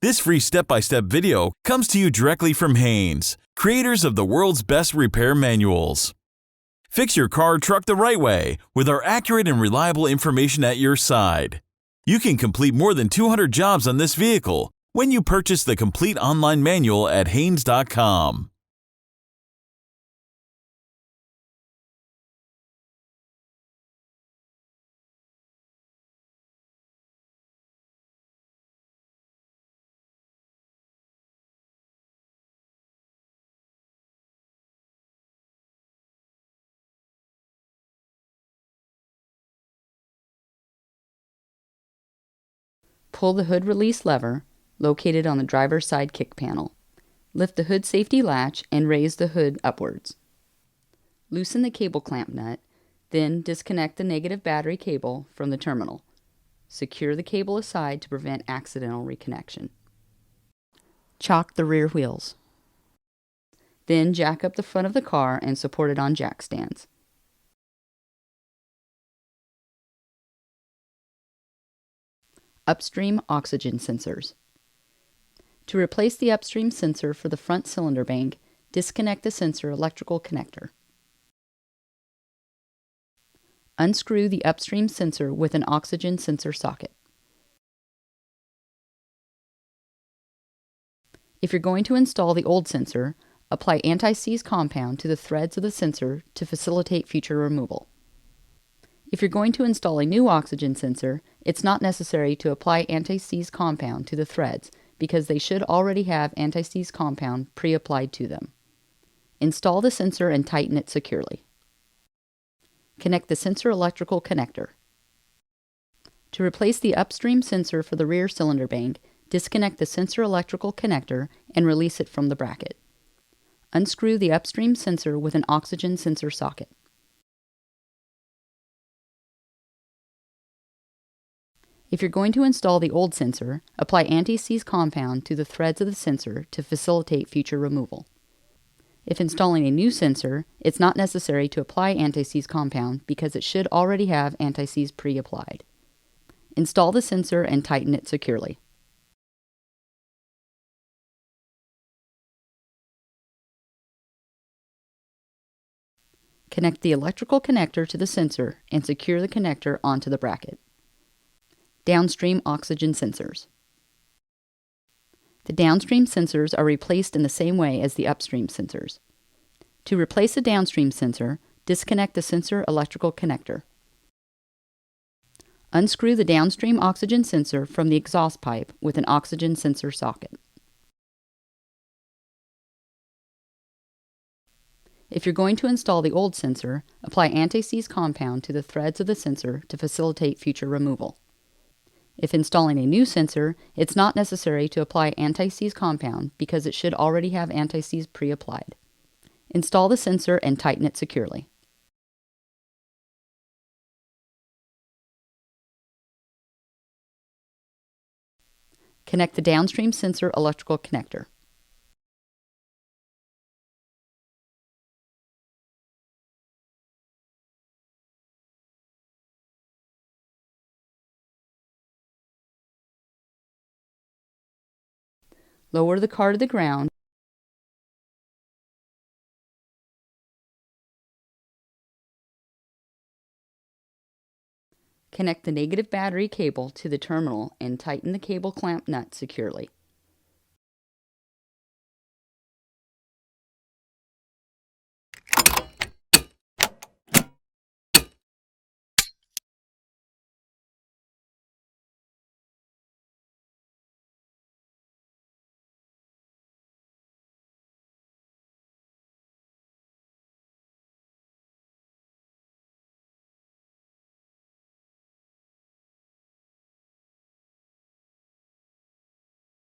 This free step-by-step video comes to you directly from Haynes, creators of the world's best repair manuals. Fix your car or truck the right way with our accurate and reliable information at your side. You can complete more than 200 jobs on this vehicle when you purchase the complete online manual at Haynes.com. Pull the hood release lever, located on the driver's side kick panel. Lift the hood safety latch and raise the hood upwards. Loosen the cable clamp nut, then disconnect the negative battery cable from the terminal. Secure the cable aside to prevent accidental reconnection. Chock the rear wheels. Then jack up the front of the car and support it on jack stands. Upstream oxygen sensors. To replace the upstream sensor for the front cylinder bank, disconnect the sensor electrical connector. Unscrew the upstream sensor with an oxygen sensor socket. If you're going to install the old sensor, apply anti-seize compound to the threads of the sensor to facilitate future removal. If you're going to install a new oxygen sensor, it's not necessary to apply anti-seize compound to the threads because they should already have anti-seize compound pre-applied to them. Install the sensor and tighten it securely. Connect the sensor electrical connector. To replace the upstream sensor for the rear cylinder bank, disconnect the sensor electrical connector and release it from the bracket. Unscrew the upstream sensor with an oxygen sensor socket. If you're going to install the old sensor, apply anti-seize compound to the threads of the sensor to facilitate future removal. If installing a new sensor, it's not necessary to apply anti-seize compound because it should already have anti-seize pre-applied. Install the sensor and tighten it securely. Connect the electrical connector to the sensor and secure the connector onto the bracket. Downstream oxygen sensors. The downstream sensors are replaced in the same way as the upstream sensors. To replace a downstream sensor, disconnect the sensor electrical connector. Unscrew the downstream oxygen sensor from the exhaust pipe with an oxygen sensor socket. If you're going to install the old sensor, apply anti-seize compound to the threads of the sensor to facilitate future removal. If installing a new sensor, it's not necessary to apply anti-seize compound because it should already have anti-seize pre-applied. Install the sensor and tighten it securely. Connect the downstream sensor electrical connector. Lower the car to the ground. Connect the negative battery cable to the terminal and tighten the cable clamp nut securely.